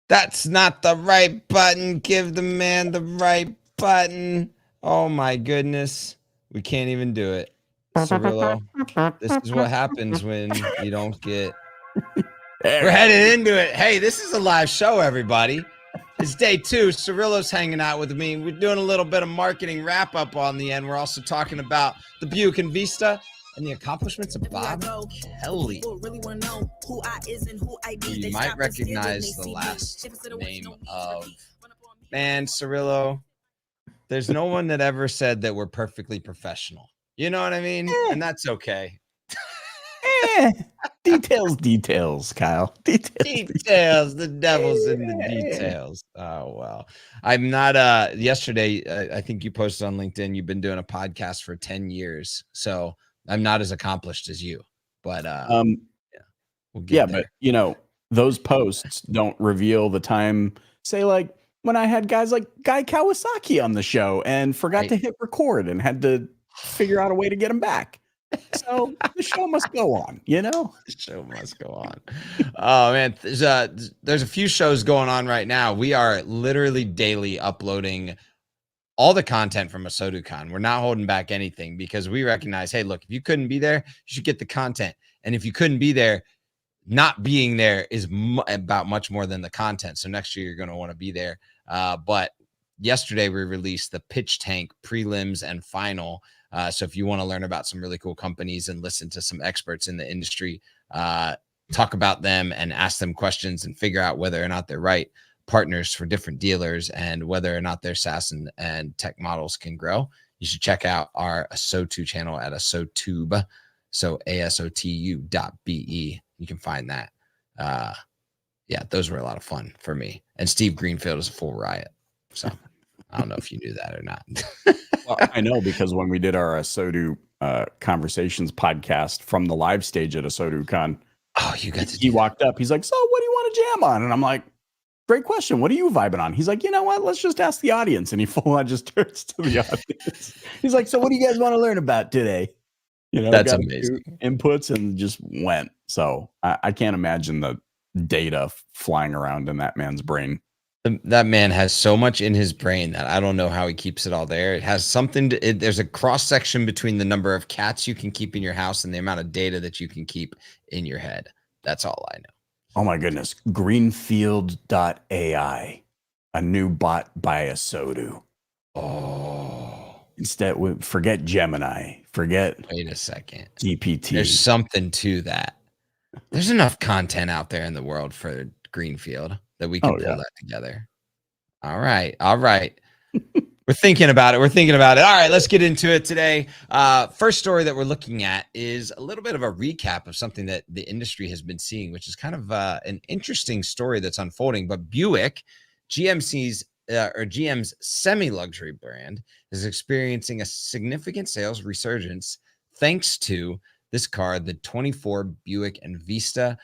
That's not the right button. Give the man the right button. Oh my goodness. We can't even do it. Cirillo, this is what happens when you don't get... We're headed into it. Hey, this is a live show, everybody. It's day 2. Cirillo's hanging out with me. We're doing a little bit of marketing wrap-up on the end. We're also talking about the Buick Envista and the accomplishments of Bob Kelley. You might recognize the last name of... Man, Cirillo, there's no one that ever said that we're perfectly professional. You know what I mean? And that's okay. Details, Kyle. Details. The devil's in the details. Oh, well. I'm not... yesterday, I think you posted on LinkedIn, you've been doing a podcast for 10 years. So I'm not as accomplished as you. But we'll get there. But, you know, those posts don't reveal the time, say, like, when I had guys like Guy Kawasaki on the show and forgot to hit record and had to figure out a way to get him back. So the show must go on, you know? The show must go on. Oh, man. There's a few shows going on right now. We are literally daily uploading all the content from ASOTUCon. We're not holding back anything because we recognize, hey, look, if you couldn't be there, you should get the content. And if you couldn't be there, not being there is about much more than the content. So next year, you're going to want to be there. But yesterday, we released the pitch tank prelims and final. So if you want to learn about some really cool companies and listen to some experts in the industry, talk about them and ask them questions and figure out whether or not they're right partners for different dealers and whether or not their SaaS and tech models can grow, you should check out our ASOTU channel at ASOTube. So ASOTU.be. You can find that. Yeah, those were a lot of fun for me. And Steve Greenfield is a full riot. So I don't know if you knew that or not. Well, I know because when we did our ASOTU Conversations podcast from the live stage at ASOTUCon, he walked up. He's like, so what do you want to jam on? And I'm like, great question. What are you vibing on? He's like, you know what? Let's just ask the audience. And he full on just turns to the audience. He's like, so what do you guys want to learn about today? You know, that's amazing. Inputs and just went. So I can't imagine the data flying around in that man's brain. That man has so much in his brain that I don't know how he keeps it all there. It has something to, there's a cross section between the number of cats you can keep in your house and the amount of data that you can keep in your head. That's all I know. Oh my goodness. Greenfield.ai, a new bot by ASOTU. Oh. Instead, forget Gemini. Wait a second. GPT. There's something to that. There's enough content out there in the world for Greenfield that we can pull that together. All right. We're thinking about it. All right, let's get into it today. First story that we're looking at is a little bit of a recap of something that the industry has been seeing, which is kind of an interesting story that's unfolding. But Buick, GM's semi-luxury brand, is experiencing a significant sales resurgence thanks to this car, the 24 Buick Envista.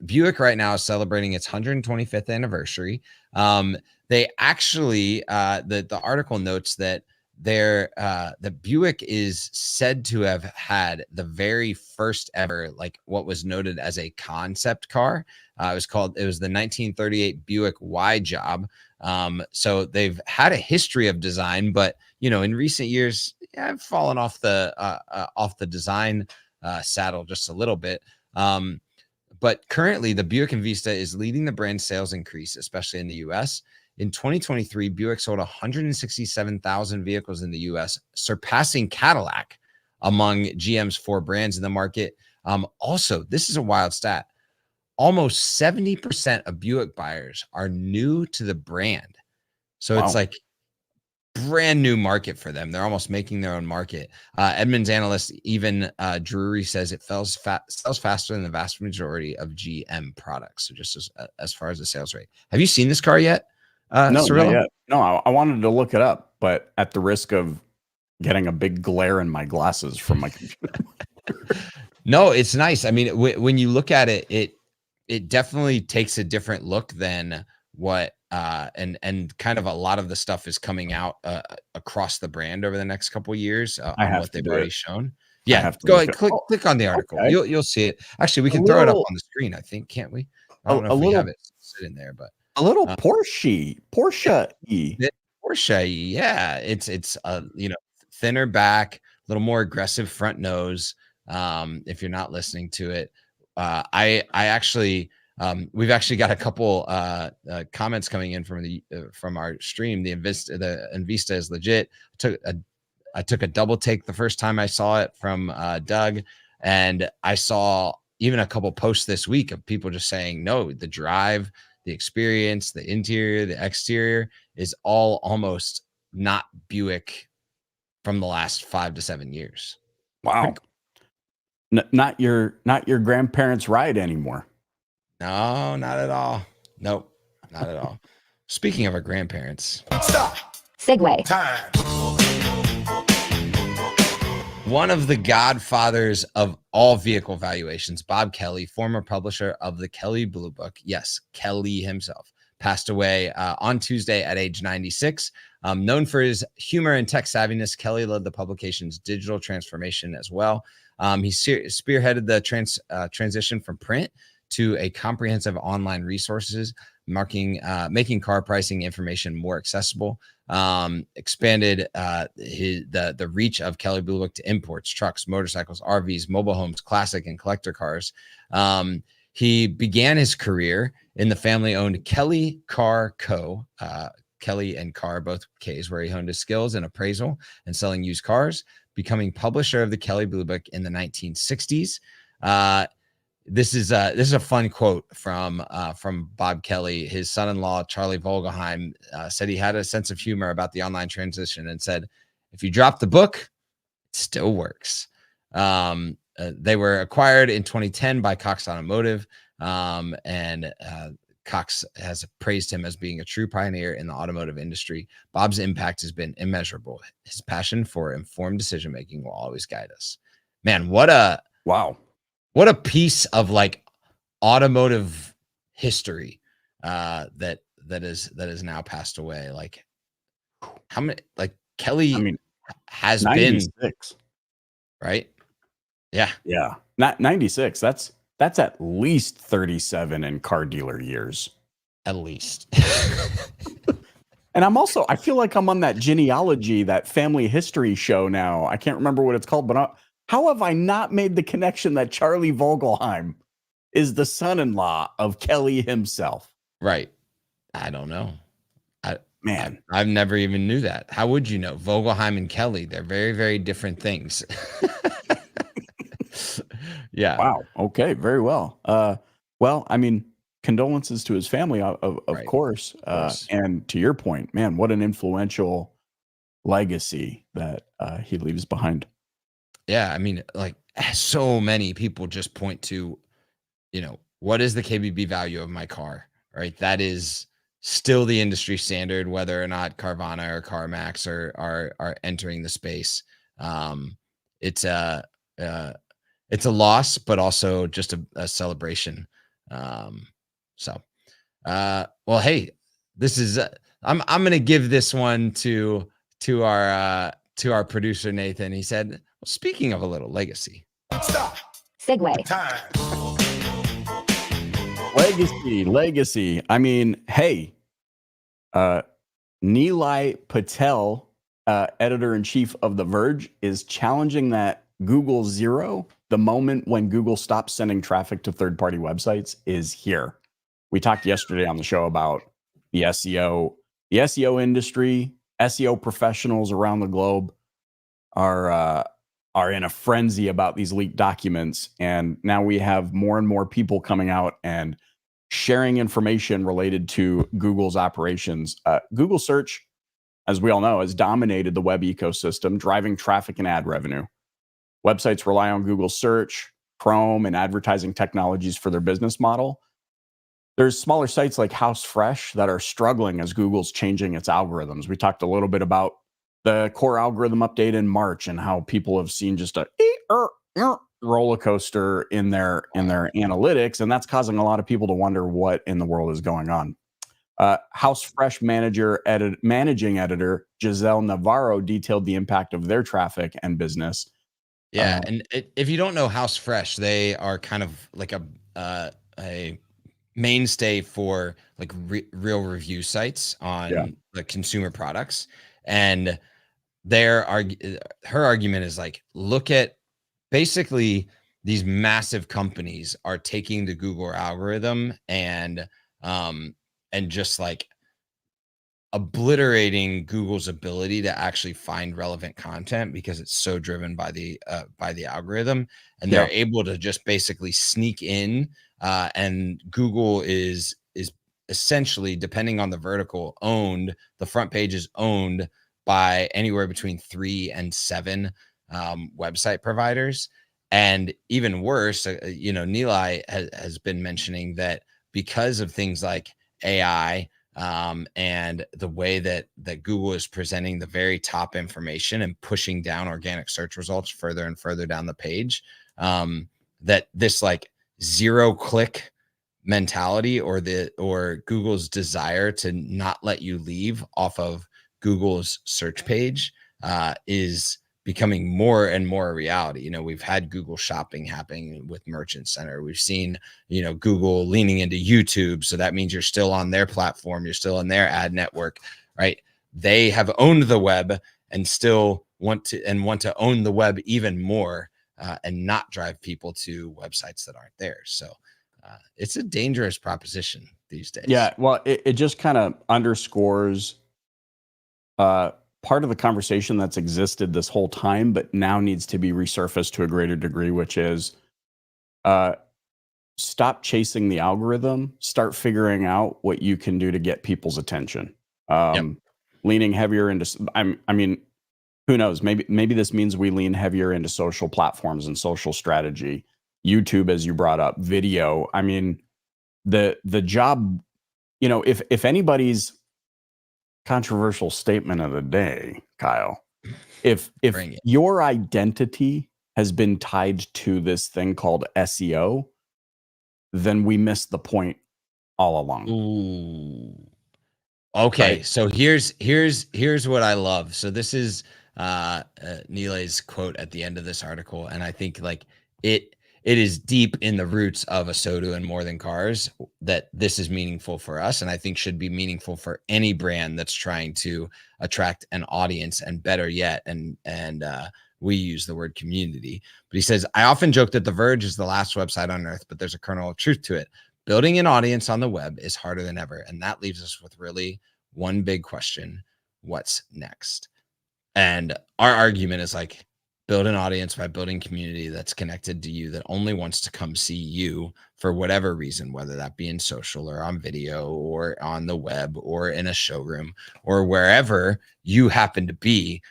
Buick right now is celebrating its 125th anniversary. They actually, the article notes that the Buick is said to have had the very first ever, like what was noted as a concept car. It was the 1938 Buick Y Job. So they've had a history of design, but in recent years, I've fallen off the design saddle just a little bit. But currently, the Buick Envista is leading the brand sales increase, especially in the U.S. In 2023, Buick sold 167,000 vehicles in the U.S., surpassing Cadillac among GM's 4 brands in the market. Also, this is a wild stat. Almost 70% of Buick buyers are new to the brand. So It's like brand new market for them. They're almost making their own market. Edmunds analyst Ivan Drury says it sells faster than the vast majority of GM products. So just as far as the sales rate. Have you seen this car yet? No, not yet. No, I wanted to look it up, but at the risk of getting a big glare in my glasses from my computer. No, it's nice. I mean, when you look at it, it definitely takes a different look than what and kind of a lot of the stuff is coming out across the brand over the next couple of years on what they've already shown. Yeah, go ahead, click on the article. Okay. You'll see it. Actually, we can throw it up on the screen, I think, can't we? I don't know if we have it sitting there, but A little Porsche. Yeah, it's thinner back, a little more aggressive front nose. If you're not listening to it, I actually we've actually got a couple comments coming in from our stream. The Envista is legit. I took a double take the first time I saw it from Doug, and I saw even a couple posts this week of people just saying, no, the drive, the experience, the interior, the exterior is all almost not Buick from the last 5 to 7 years. Wow. Not your grandparents' ride anymore. No, not at all. Nope, not at all. Speaking of our grandparents. Stop. Segue. Time. One of the godfathers of all vehicle valuations, Bob Kelley, former publisher of the Kelley Blue Book, yes, Kelley himself, passed away on Tuesday at age 96. Known for his humor and tech savviness, Kelley led the publication's digital transformation as well. He spearheaded the transition from print to a comprehensive online resources, making car pricing information more accessible. Expanded the reach of Kelley Blue Book to imports, trucks, motorcycles, RVs, mobile homes, classic and collector cars. He began his career in the family-owned Kelley Car Co., Kelley and Car, both K's, where he honed his skills in appraisal and selling used cars, becoming publisher of the Kelley Blue Book in the 1960s. This is a fun quote from Bob Kelley. His son-in-law, Charlie Vogelheim, said he had a sense of humor about the online transition and said, if you drop the book, it still works. They were acquired in 2010 by Cox Automotive, and Cox has praised him as being a true pioneer in the automotive industry. Bob's impact has been immeasurable. His passion for informed decision-making will always guide us. Man, what a piece of like automotive history that is now passed away. Like how many, like Kelley has 96. been, right? Yeah. Not 96. That's at least 37 in car dealer years. At least. And I feel like I'm on that genealogy, that family history show now. I can't remember what it's called, but how have I not made the connection that Charlie Vogelheim is the son-in-law of Kelley himself? Right. I don't know. I've never even knew that. How would you know? Vogelheim and Kelley, they're very, very different things. Yeah. Wow. Okay. Very well. Well, I mean, condolences to his family, of Right. course. And to your point, man, what an influential legacy that he leaves behind. Yeah. I mean, like so many people just point to, what is the KBB value of my car? Right. That is still the industry standard, whether or not Carvana or CarMax are entering the space. It's a loss, but also just a celebration. Well, hey, this is I'm going to give this one to our producer Nathan. He said, well, speaking of a little legacy. Stop. Segue. Time. Legacy. I mean, hey, Nilay Patel, editor-in-chief of The Verge, is challenging that Google Zero, the moment when Google stops sending traffic to third-party websites, is here. We talked yesterday on the show about the SEO industry. SEO professionals around the globe are in a frenzy about these leaked documents, and now we have more and more people coming out and sharing information related to Google's operations. Google search, as we all know, has dominated the web ecosystem, driving traffic and ad revenue. Websites rely on Google search, Chrome, and advertising technologies for their business model. There's smaller sites like HouseFresh that are struggling as Google's changing its algorithms. We talked a little bit about the core algorithm update in March and how people have seen just a roller coaster in their analytics, and that's causing a lot of people to wonder what in the world is going on. HouseFresh managing editor Giselle Navarro detailed the impact of their traffic and business. Yeah, and if you don't know HouseFresh, they are kind of like a mainstay for like real review sites on the consumer products. And her argument is like, look at basically these massive companies are taking the Google algorithm and just like obliterating Google's ability to actually find relevant content because it's so driven by the algorithm, and they're able to just basically sneak in. And Google is essentially, depending on the vertical, owned. The front page is owned by anywhere between 3 and 7 website providers. And even worse, Nilay has been mentioning that because of things like AI, and the way that Google is presenting the very top information and pushing down organic search results further and further down the page, that this like 0-click mentality or Google's desire to not let you leave off of Google's search page is becoming more and more a reality. We've had Google Shopping happening with Merchant Center. We've seen, Google leaning into YouTube. So that means you're still on their platform. You're still in their ad network, right? They have owned the web and still want to own the web even more and not drive people to websites that aren't there. So it's a dangerous proposition these days. Yeah. Well, it just kind of underscores part of the conversation that's existed this whole time, but now needs to be resurfaced to a greater degree, which is stop chasing the algorithm, start figuring out what you can do to get people's attention. Leaning heavier into, I mean, who knows? Maybe this means we lean heavier into social platforms and social strategy. YouTube, as you brought up, video. I mean, the job, if anybody's controversial statement of the day, Kyle, if your identity has been tied to this thing called SEO, then we missed the point all along. Ooh. Okay, right. So here's what I love. So this is Nilay's quote at the end of this article, and I think like it is deep in the roots of ASOTU and More Than Cars that this is meaningful for us, and I think should be meaningful for any brand that's trying to attract an audience, and better yet, and we use the word community. But he says, I often joke that The Verge is the last website on earth, but there's a kernel of truth to it. Building an audience on the web is harder than ever, and that leaves us with really one big question: what's next? And our argument is like, build an audience by building community that's connected to you, that only wants to come see you for whatever reason, whether that be in social or on video or on the web or in a showroom or wherever you happen to be,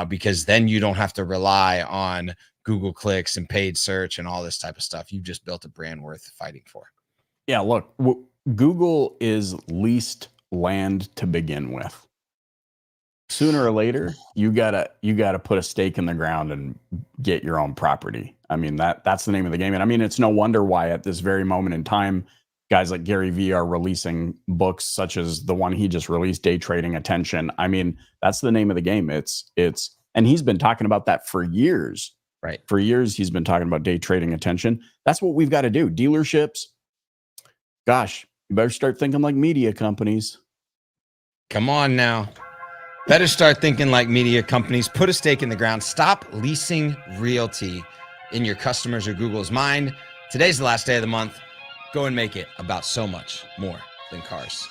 because then you don't have to rely on Google clicks and paid search and all this type of stuff. You've just built a brand worth fighting for. Yeah, look, Google is leased land to begin with. Sooner or later, you gotta put a stake in the ground and get your own property. I mean, that's the name of the game. And I mean, it's no wonder why at this very moment in time, guys like Gary Vee are releasing books such as the one he just released, Day Trading Attention. I mean, that's the name of the game. And he's been talking about that for years. Right. For years, he's been talking about day trading attention. That's what we've got to do. Dealerships, gosh, you better start thinking like media companies. Come on now. Better start thinking like media companies. Put a stake in the ground. Stop leasing realty in your customers or Google's mind. Today's the last day of the month. Go and make it about so much more than cars.